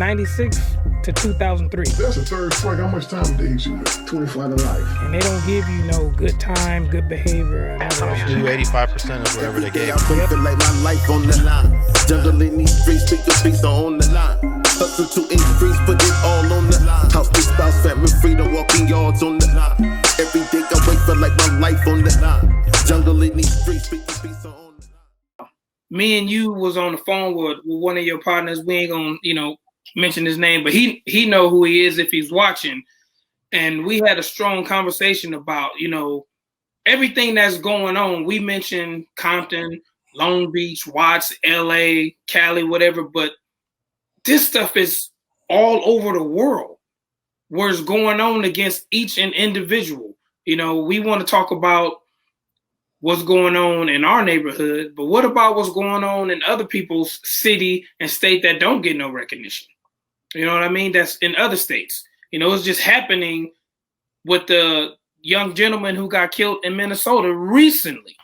96 to 2003. That's a third strike. How much time did they issue? 25 to life. And they don't give you no good time, good behavior. Do 85% of whatever they gave. I feel like my life on the line. Jungle in these streets, speak your beats on the line. Hustle to increase, put it all on the line. House, big spouse, family, freedom, walking yards on the line. Every day I wait for like my life on the line. Jungle in these streets, speak your beats on the line. Me and you was on the phone with one of your partners. We ain't gonna, mention his name, but he know who he is if he's watching. And we had a strong conversation about, everything that's going on. We mentioned Compton, Long Beach, Watts, LA, Cali, whatever, but this stuff is all over the world where it's going on against each and individual. We want to talk about what's going on in our neighborhood, but what about what's going on in other people's city and state that don't get no recognition? You know what I mean? That's in other states. It's just happening with the young gentleman who got killed in Minnesota recently.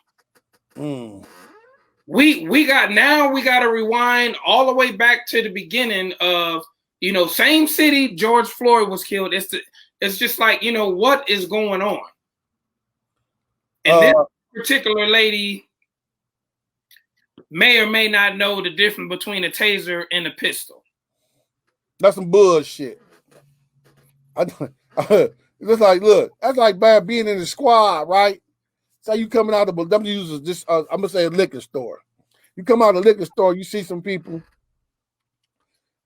We got to rewind all the way back to the beginning of, same city George Floyd was killed. It's just like, what is going on? And this particular lady may or may not know the difference between a taser and a pistol. That's some bullshit. It's like, look, that's like bad being in the squad, right? So you coming out of them uses this. I'm gonna say a liquor store. You come out of the liquor store, you see some people.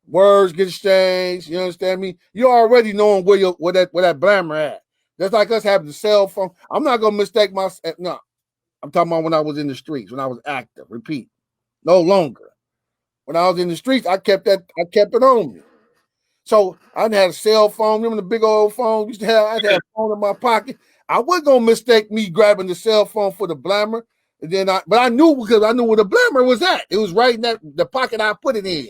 Words get exchanged. You understand me? You already knowing where that blammer at. That's like us having the cell phone. I'm not gonna mistake my. No, I'm talking about when I was in the streets, when I was active. Repeat, no longer. When I was in the streets, I kept it on me. So I had a cell phone. Remember the big old phone? I had a phone in my pocket. I wasn't gonna mistake me grabbing the cell phone for the blammer. And then but I knew because I knew where the blammer was at. It was right in the pocket I put it in.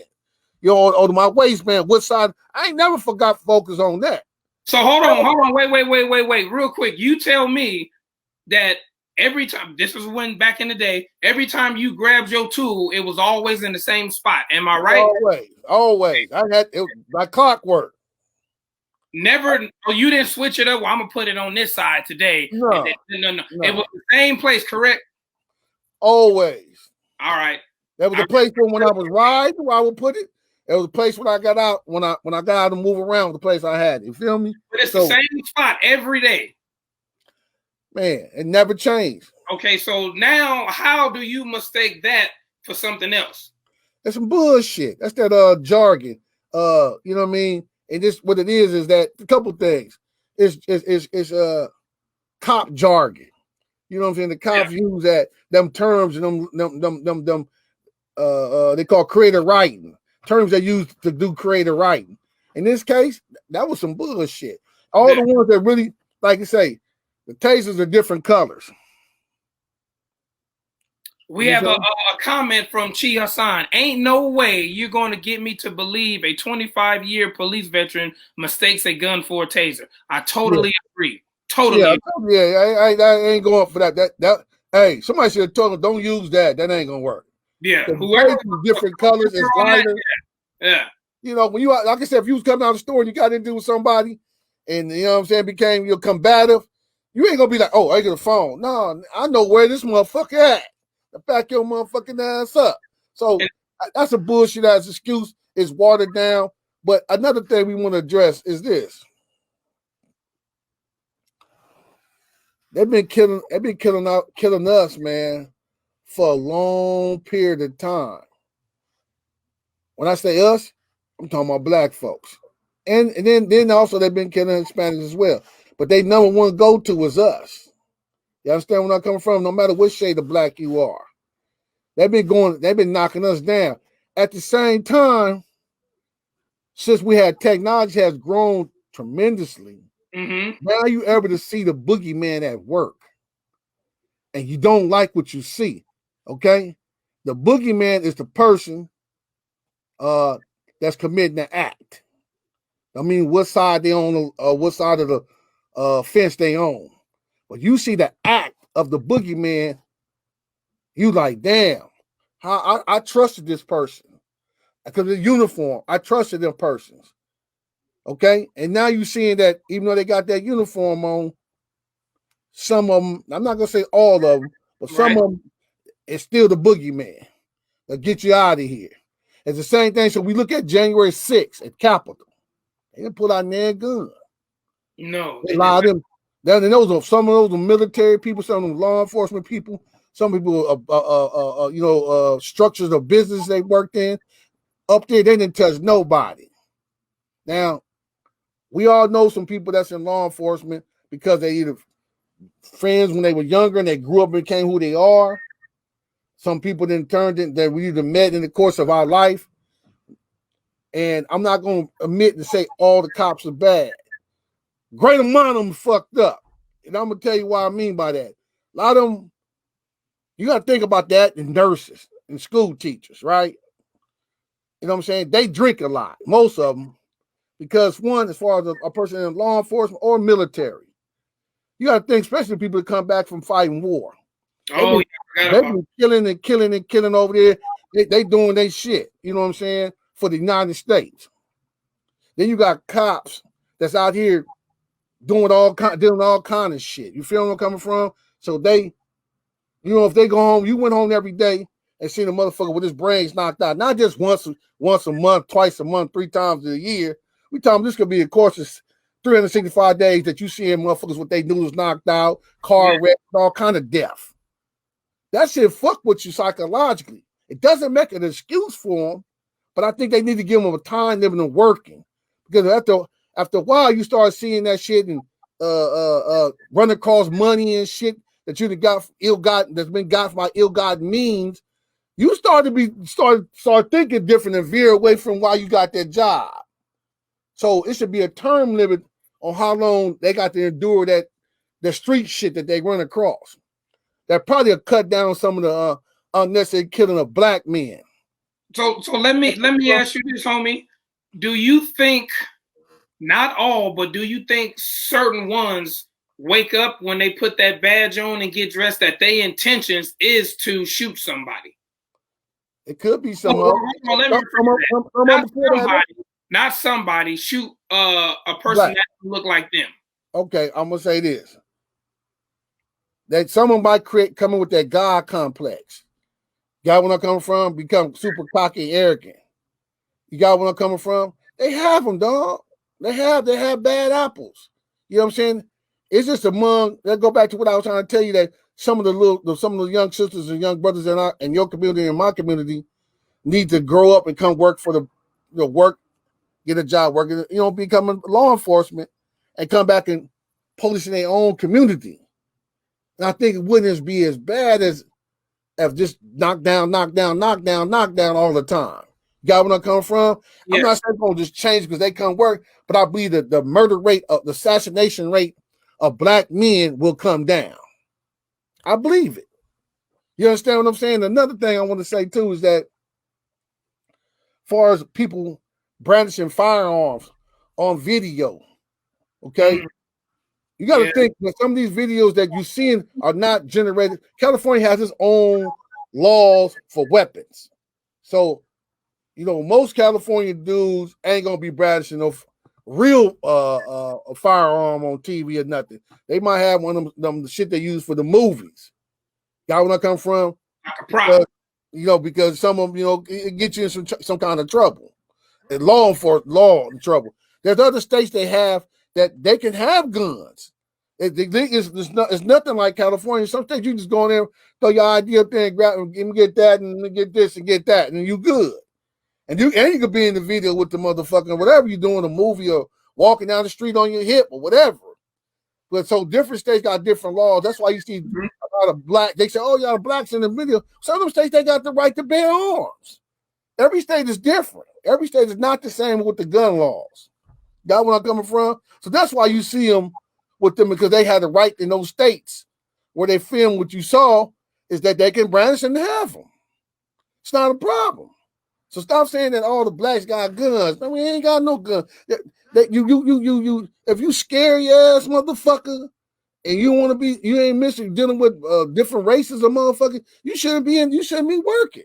On my waistband, what side? I ain't never forgot focus on that. So hold on, wait, real quick. You tell me that every time, this was when back in the day, every time you grabbed your tool, it was always in the same spot. Am I right? Always. I had it by clockwork. Never. Oh, you didn't switch it up. Well, I'm gonna put it on this side today. No. It was the same place, correct? Always. All right. There was a place when I was riding where I would put it. There was a place when I got out, when I got out to move around, the place I had. You feel me? But it's the same spot every day. Man, it never changed. Okay, so now how do you mistake that for something else? That's some bullshit. That's that jargon. You know what I mean? And this what it is that a couple things. It's cop jargon. You know what I'm saying? The cops use them terms and them they call creative writing. Terms they use to do creative writing. In this case, that was some bullshit. All the ones that really, like you say, the tasers are different colors. We have a comment from Chi Hassan. Ain't no way you're going to get me to believe a 25-year police veteran mistakes a gun for a taser. I totally agree. Totally. I ain't going for that. Hey, somebody should have told him, don't use that. That ain't gonna work. Yeah, whoever different colors is lighter. Yeah. When you, like I said, if you was coming out of the store and you got into with somebody, and you know what I'm saying, became combative, you ain't gonna be like, oh, I get a phone. No, I know where this motherfucker at. To back your motherfucking ass up. So that's a bullshit ass excuse. It's watered down. But another thing we want to address is this. They've been killing us, man, for a long period of time. When I say us, I'm talking about black folks. And then also they've been killing Hispanics as well. But they number one go-to is us. You understand where I'm coming from? No matter what shade of black you are. They've been knocking us down. At the same time, since we had technology has grown tremendously, now you able to see the boogeyman at work. And you don't like what you see. Okay? The boogeyman is the person that's committing the act. I mean, what side they on, what side of the fence they on. But you see the act of the boogeyman, you like, damn, I trusted this person. because of the uniform. I trusted them persons. Okay, and now you seeing that even though they got that uniform on, some of them, I'm not gonna say all of them, but some of them, it's still the boogeyman. They'll get you out of here. It's the same thing. So we look at January 6th at Capitol. They didn't pull out their gun. No, a lot of them. Then those some of those are military people, some of them law enforcement people, some people, structures of business they worked in. Up there, they didn't touch nobody. Now, we all know some people that's in law enforcement because they either friends when they were younger and they grew up and became who they are. Some people then turned in that we either met in the course of our life. And I'm not going to admit to say all the cops are bad. Great amount of them fucked up. And I'm going to tell you what I mean by that. A lot of them, you got to think about that in nurses and school teachers, right? You know what I'm saying? They drink a lot, most of them. Because one, as far as a person in law enforcement or military, you got to think, especially people that come back from fighting war. They've been killing over there. They doing their shit. You know what I'm saying? For the United States. Then you got cops that's out here doing all kind of shit. You feel where I'm coming from? So they, if they go home, you went home every day and seen a motherfucker with his brains knocked out, not just once a month, twice a month, 3 times a year. We talking this could be a course of 365 days that you seeing motherfuckers with their noodles knocked out, car wrecked, all kind of death. That shit fuck with you psychologically. It doesn't make an excuse for them, but I think they need to give them a time living and working. Because after a while, you start seeing that shit and run across money and shit that you got that's been got by ill-gotten means. You start thinking different and veer away from why you got that job. So it should be a term limit on how long they got to endure the street shit that they run across. That probably cut down some of the unnecessary killing of black men. So let me ask you this, homie. Do you think, not all, but do you think certain ones wake up when they put that badge on and get dressed that their intentions is to shoot somebody? It could be some. Not somebody shoot a person that look like them. Okay, I'm gonna say this. That someone might come in with that God complex. Got where I'm coming from? Become super cocky and arrogant. You got where I'm coming from? They have them, dog. They have bad apples. You know what I'm saying? It's just among. Let's go back to what I was trying to tell you, that some of the young sisters and young brothers in your community and my community need to grow up and come work for the work, get a job working, become law enforcement and come back and police in their own community. And I think it wouldn't be as bad as just knock down all the time. You got where I'm coming from? Yeah. I'm not saying it's going to just change because they come work, but I believe that the murder rate, the assassination rate of black men will come down. I believe it. You understand what I'm saying? Another thing I want to say too is that as far as people brandishing firearms on video, okay? You got to think that some of these videos that you're seeing are not generated. California has its own laws for weapons. So, most California dudes ain't going to be brandishing no real a firearm on TV or nothing. They might have one of them the shit they use for the movies. Got where I come from? Because some of them, it gets you in some kind of trouble. Law in trouble. There's other states they have that they can have guns. It's nothing like California. Some states you just go in there, throw your ID up there and grab and get that and get this and get that, and you good. And you could be in the video with the motherfucker, whatever you're doing, a movie or walking down the street on your hip or whatever. But so different states got different laws. That's why you see a lot of black. They say, "Oh, y'all blacks in the video." Some of them states they got the right to bear arms. Every state is different. Every state is not the same with the gun laws. Got where I'm coming from? So that's why you see them with them, because they had the right in those states where they film what you saw is that they can brandish and have them. It's not a problem. So stop saying that all the blacks got guns. I mean, ain't got no guns. You if you scary ass motherfucker and you ain't dealing with different races of motherfuckers, you shouldn't be working.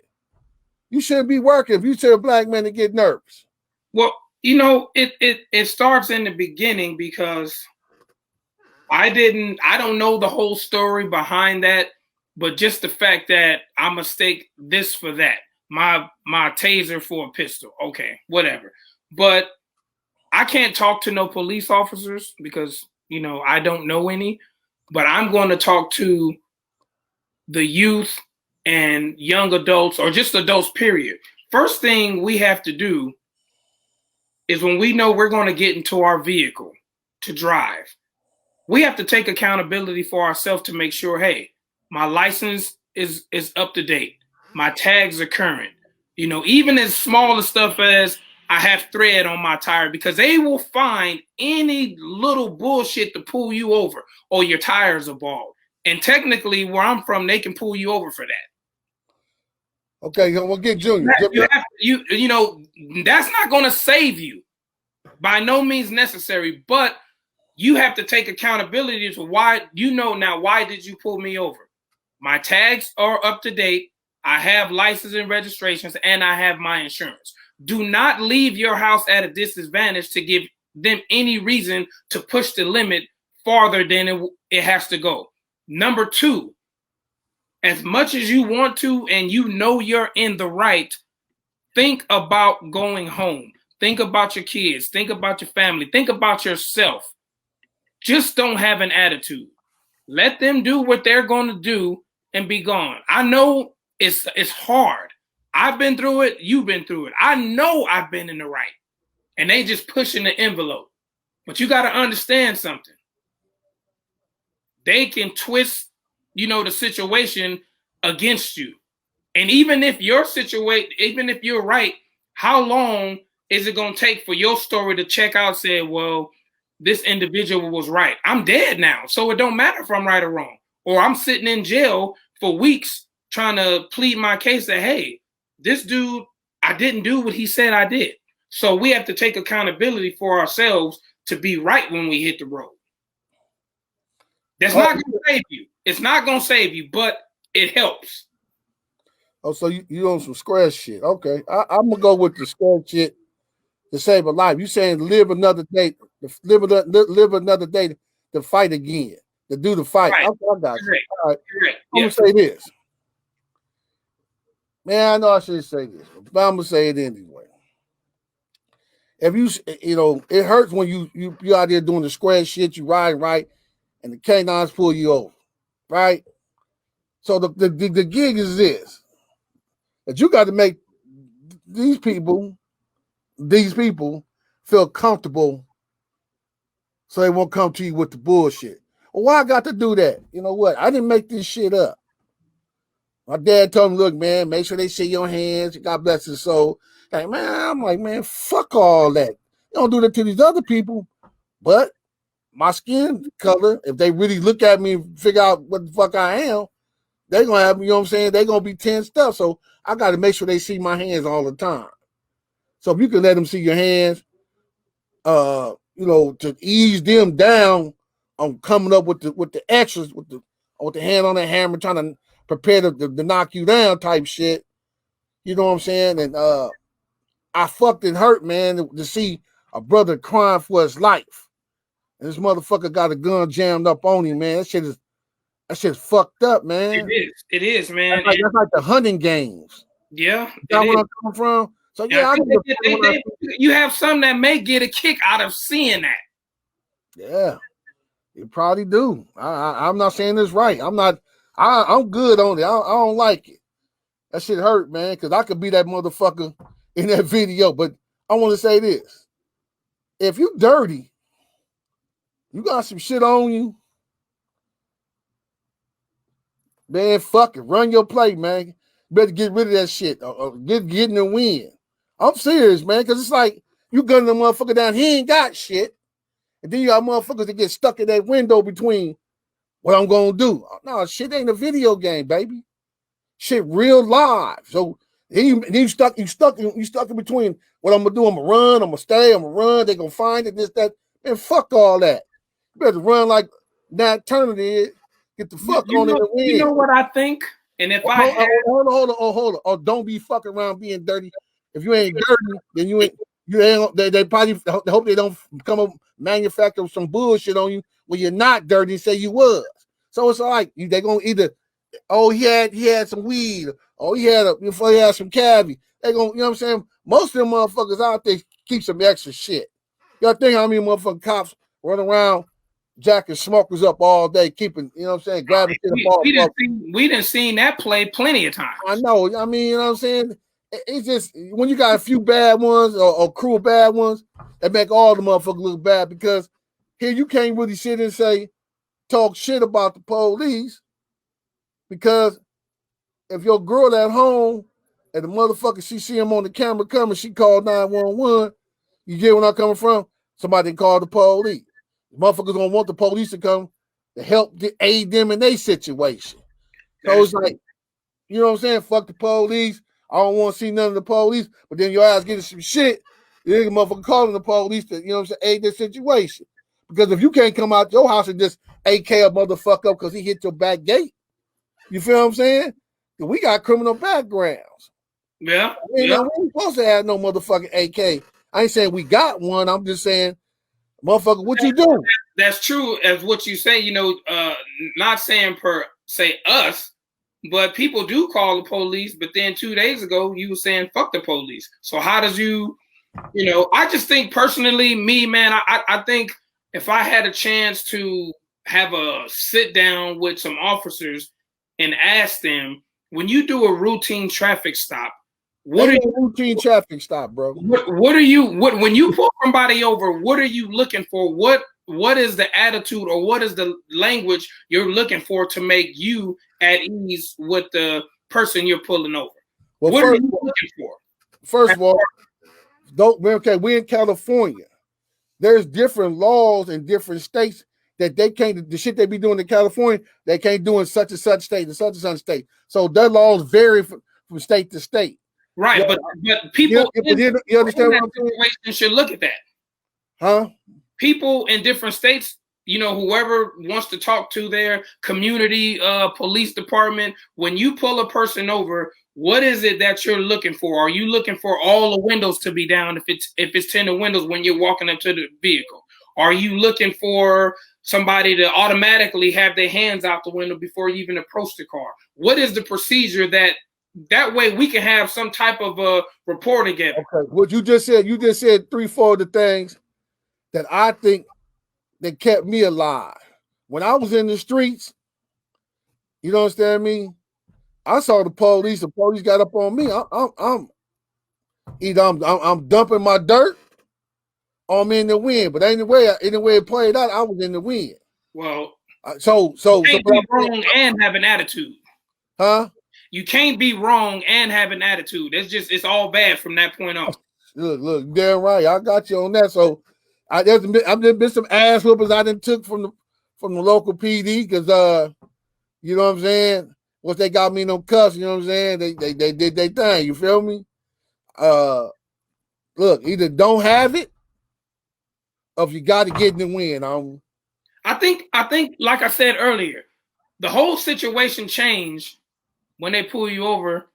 You shouldn't be working if you tell a black man to get nervous. Well, you know, it starts in the beginning because I don't know the whole story behind that, but just the fact that I mistake this for that. My taser for a pistol. Okay, whatever. But I can't talk to no police officers because, you know, I don't know any, but I'm going to talk to the youth and young adults or just adults, period. First thing we have to do is when we know we're going to get into our vehicle to drive, we have to take accountability for ourselves to make sure, hey, my license is up to date. My tags are current. You know, even as small as stuff as I have thread on my tire, because they will find any little bullshit to pull you over or your tires are bald. And technically, where I'm from, they can pull you over for that. Okay, we'll get Junior. You know, that's not going to save you. By no means necessary, but you have to take accountability to why, you know, now, why did you pull me over? My tags are up to date. I have license and registrations, and I have my insurance. Do not leave your house at a disadvantage to give them any reason to push the limit farther than it has to go. Number two, as much as you want to and you know you're in the right, think about going home. Think about your kids. Think about your family. Think about yourself. Just don't have an attitude. Let them do what they're going to do and be gone. I know it's hard. I've been through it. You've been through it. I know I've been in the right. And they just pushing the envelope. But you got to understand something. They can twist, you know, the situation against you. And even if your situation, even if you're right, how long is it going to take for your story to check out, say, well, this individual was right? I'm dead now, so it don't matter if I'm right or wrong. Or I'm sitting in jail for weeks trying to plead my case that, hey, this dude, I didn't do what he said I did. So we have to take accountability for ourselves to be right when we hit the road. That's not going to save you. It's not going to save you, but it helps. Oh, so you on some square shit. Okay. I'm going to go with the square shit to save a life. You saying live another day to fight again, to do the fight. Right. I got you. All right. Correct. I'm going to say this. Man, I know I shouldn't say this, but I'm going to say it anyway. If you know, it hurts when you out there doing the square shit, you riding right, and the canines pull you over, right? So the gig is this, that you got to make these people feel comfortable so they won't come to you with the bullshit. Well, why I got to do that? You know what? I didn't make this shit up. My dad told me, look, man, make sure they see your hands. God bless his soul. Like, man, I'm like, man, fuck all that. You don't do that to these other people. But my skin color, if they really look at me and figure out what the fuck I am, they're going to have, you know what I'm saying? They're going to be tensed up. So I got to make sure they see my hands all the time. So if you can let them see your hands, you know, to ease them down on coming up with the extras, with the hand on the hammer, trying to prepare to knock you down type shit. You know what I'm saying? And I fucking hurt, man, to see a brother crying for his life. And this motherfucker got a gun jammed up on him, man. That shit's fucked up, man. It is, man. That's like the hunting games. Yeah. That's where I'm coming from. So yeah, you have some that may get a kick out of seeing that. Yeah, you probably do. I'm not saying this right. I'm good on it. I don't like it. That shit hurt, man, because I could be that motherfucker in that video. But I want to say this. If you dirty, you got some shit on you, man, fuck it. Run your play, man. You better get rid of that shit. Get in the win. I'm serious, man, because it's like you gunning the motherfucker down. He ain't got shit. And then you got motherfuckers that get stuck in that window between what I'm going to do. No, shit ain't a video game, baby. Shit real live. So you stuck in between what I'm going to do. I'm going to run. I'm going to stay. I'm going to run. They're going to find it, this, that. Man, fuck all that. You better run like Nat Turner did. Get the fuck on it and win. You know what I think? And if hold on. Oh, don't be fucking around being dirty. If you ain't dirty, then you ain't. They probably hope they don't come up manufacture some bullshit on you when you're not dirty and say you was. So it's like they gonna either, oh, he had some weed, oh, he had some cabbie. They gonna, you know what I'm saying? Most of them motherfuckers out there keep some extra shit. Y'all think how many motherfucking cops run around jacking smokers up all day, keeping, you know what I'm saying, grabbing shit up all day. We done seen that play plenty of times. I know. I mean, you know what I'm saying? It's just when you got a few bad ones or crew of bad ones, that make all the motherfuckers look bad, because here you can't really sit and talk shit about the police, because if your girl at home and the motherfucker, she see him on the camera coming, she called 911, you get where I'm coming from? Somebody called the police. The motherfuckers gonna want the police to come to help aid them in their situation. So it's like, you know what I'm saying? Fuck the police. I don't want to see none of the police, but then your ass getting some shit. You nigga motherfucker calling the police to, you know what I'm saying, aid their situation. Because if you can't come out your house and just AK a motherfucker up because he hit your back gate, you feel what I'm saying? We got criminal backgrounds. Yeah. We ain't supposed to have no motherfucking AK. I ain't saying we got one. I'm just saying, motherfucker, what you doing? That's true as what you say, you know, not saying per se us, but people do call the police. But then 2 days ago, you were saying fuck the police. So how does you know, I just think personally, me, man, I think if I had a chance to have a sit down with some officers and ask them, when you do a routine traffic stop, what are you routine traffic stop, bro? What are you when you pull somebody over? What are you looking for? What is the attitude or what is the language you're looking for to make you at ease with the person you're pulling over? Well, what are you looking for? First of all, we're in California. There's different laws in different states that they can't. The shit they be doing in California, they can't do in such and such state and such and such state. So their laws vary from state to state. Right, yeah. but people you understand what I'm saying? Should look at that. Huh? People in different states, you know, whoever wants to talk to their community police department, when you pull a person over, what is it that you're looking for? Are you looking for all the windows to be down if it's tinted windows when you're walking up to the vehicle? Are you looking for somebody to automatically have their hands out the window before you even approach the car? What is the procedure that way we can have some type of a report together? Okay. What you just said 3-4 of the things that I think that kept me alive. When I was in the streets, you know what I mean? I saw the police got up on me. I'm dumping my dirt, or I'm in the wind. But anyway it played out, I was in the wind. Well, so you can't be wrong and have an attitude. Huh? You can't be wrong and have an attitude. It's all bad from that point on. Look, damn right. I got you on that. So I've been some ass whoopers I done took from the local PD because you know what I'm saying? Once they got me no cuss, you know what I'm saying? They did their thing. You feel me? Look, either don't have it, or if you got to get in the win. I think, like I said earlier, the whole situation changed when they pull you over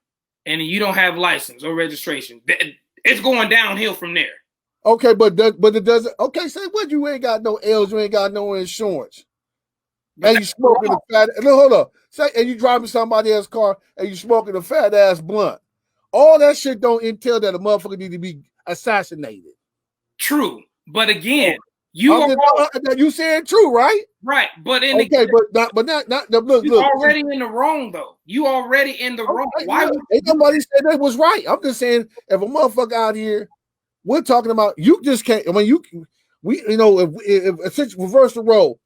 and you don't have license or registration. It's going downhill from there. Okay, but it doesn't. Okay, say what? You ain't got no L's, you ain't got no insurance, and you smoking a fat. Hold up. Say, and you driving somebody else's car and you smoking a fat ass blunt. All that shit don't entail that a motherfucker need to be assassinated. True, but again, you saying true, right? Right, but not. Look, you already in the wrong though. You already in the wrong. Why? Ain't nobody said that was right. I'm just saying, if a motherfucker out here, we're talking about, you just can't. I mean, if reverse the role,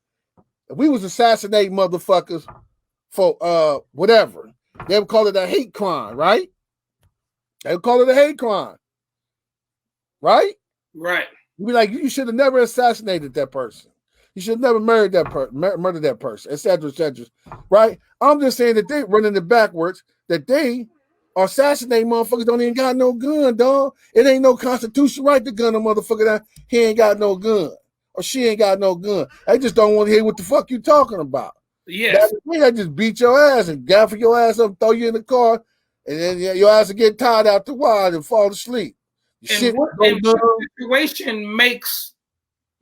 if we was assassinating motherfuckers for whatever, they would call it a hate crime, right? They would call it a hate crime, right? Right. You'd be like, you should have never assassinated that person. You should have never murdered that person, et cetera, right? I'm just saying that they running it backwards, that they are assassinating motherfuckers don't even got no gun, dog. It ain't no constitutional right to gun a motherfucker that he ain't got no gun or she ain't got no gun. They just don't want to hear what the fuck you talking about. Yes. They just beat your ass and gaffle your ass up, throw you in the car, and then your ass will get tired out the wide and fall asleep. And what situation makes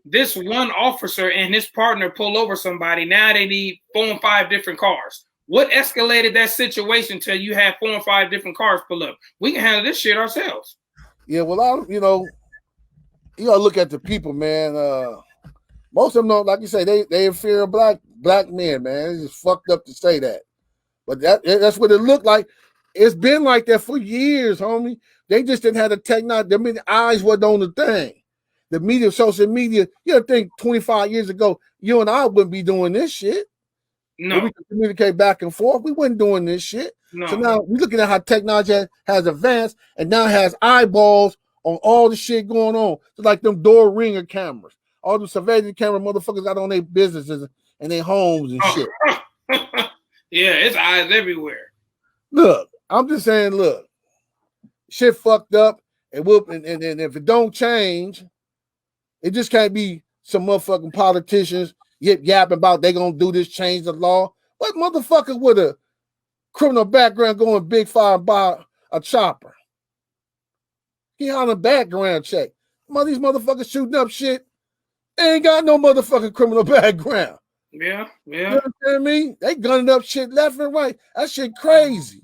this one officer and his partner pull over somebody? Now they need 4 and 5 different cars. What escalated that situation till you have 4 and 5 different cars pull up? We can handle this shit ourselves. Yeah, well, you gotta look at the people, man. Most of them don't, like you say, they in fear of black men, man. It's just fucked up to say that, but that's what it looked like. It's been like that for years, homie. They just didn't have the technology. I mean, the eyes wasn't on the thing. The media, social media. You know, think 25 years ago, you and I wouldn't be doing this shit. No, we could communicate back and forth. We wasn't doing this shit. No. So now we're looking at how technology has advanced and now has eyeballs on all the shit going on. It's like them door ringer cameras. All the surveillance camera motherfuckers got on their businesses and their homes and shit. Yeah, it's eyes everywhere. Look, I'm just saying, look, shit fucked up, and if it don't change, it just can't be some motherfucking politicians yapping about they gonna do this, change the law. What motherfucker with a criminal background going big fire and buy a chopper? He on a background check. These motherfuckers shooting up shit. They ain't got no motherfucking criminal background. Yeah. You know what I mean? They gunning up shit left and right. That shit crazy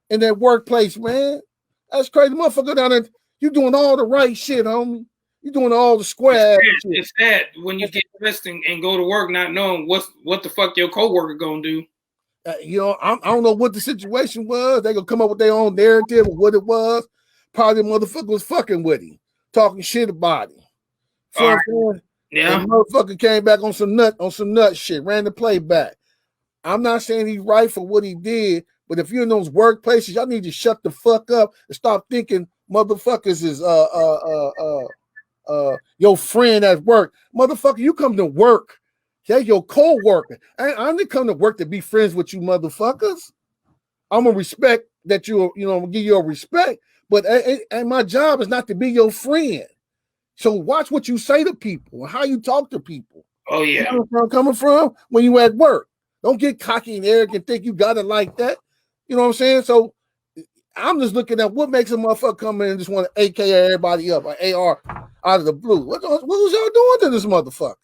in that workplace, man. That's crazy. Motherfucker down there, you doing all the right shit, homie. You doing all the square ass shit. It's sad when you get dressed and go to work not knowing what the fuck your coworker gonna do. I don't know what the situation was. They gonna come up with their own narrative of what it was. Probably the motherfucker was fucking with him, talking shit about him. Yeah. And motherfucker came back on some nut shit, ran the play back. I'm not saying he's right for what he did, but if you're in those workplaces, y'all need to shut the fuck up and stop thinking motherfuckers is your friend at work. Motherfucker, you come to work. That's your co-worker. I didn't come to work to be friends with you motherfuckers. I'm gonna respect that I'm gonna give you a respect, but and my job is not to be your friend. So watch what you say to people and how you talk to people. Oh, yeah. You know where I'm coming from when you at work. Don't get cocky and arrogant, think you got it like that. You know what I'm saying? So I'm just looking at what makes a motherfucker come in and just want to AKA everybody up, an AR out of the blue. What was y'all doing to this motherfucker?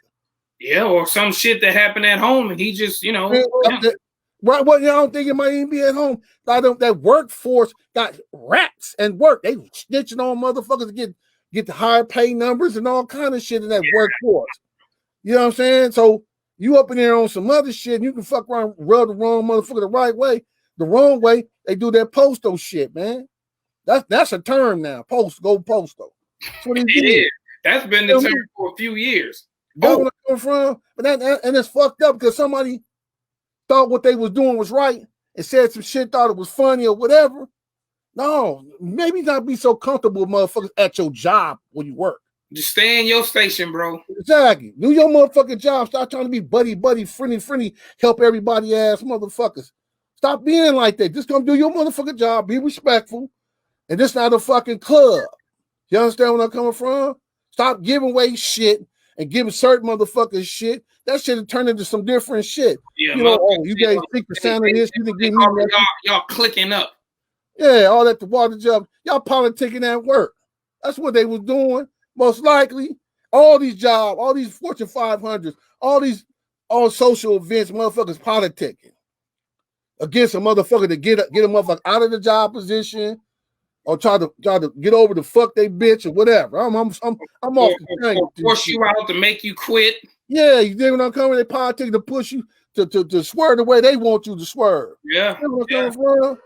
Yeah, or some shit that happened at home and he just, Right, well, I don't think it might even be at home. That workforce got rats and work. They snitching on motherfuckers to get the higher pay numbers and all kind of shit in that workforce. You know what I'm saying? So you up in there on some other shit and you can fuck around, rub the wrong motherfucker the right way. The wrong way, they do that postal shit, man. That's a term now. Go postal. That's what he did. That's been the term for a few years. That's where I come from. But and it's fucked up because somebody thought what they was doing was right and said some shit, thought it was funny or whatever. No, maybe not be so comfortable, motherfuckers, at your job when you work. Just stay in your station, bro. Exactly. Do your motherfucking job. Stop trying to be buddy, friendly, help everybody ass motherfuckers. Stop being like that. Just come do your motherfucking job. Be respectful. And this not a fucking club. You understand where I'm coming from? Stop giving away shit and giving certain motherfuckers shit. That shit will turn into some different shit. Yeah, you guys 6% of this. You didn't give me y'all clicking up. Yeah, all that the water job. Y'all politicking at work. That's what they was doing. Most likely, all these jobs, all these Fortune 500s, all social events, motherfuckers politicking against a motherfucker to get a motherfucker out of the job position or try to get over the fuck they bitch or whatever. I'm off the train. Force you out to make you quit. Yeah, you dig what I'm coming? They politicking to push you to swerve the way they want you to swerve. Yeah. You know what I'm coming from?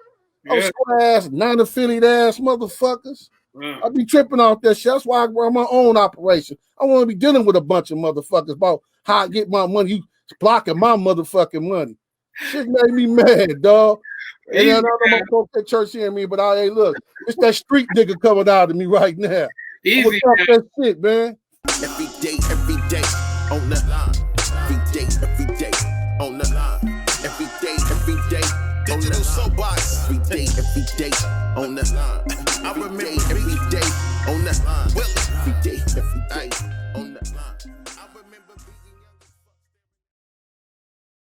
Oh, square ass, non-affiliate ass motherfuckers. I be tripping off that shit. That's why I run my own operation. I want to be dealing with a bunch of motherfuckers about how I get my money. You blocking my motherfucking money. Shit made me mad, dog. And I don't know about that church hearing me, but hey, look, it's that street nigga coming out of me right now. Easy, that shit, man. Every day, on the line. Every day, on the line. Every day. Digital Soapbox. Every day, on the line. I remember every day on the line. Well, every day, on the line.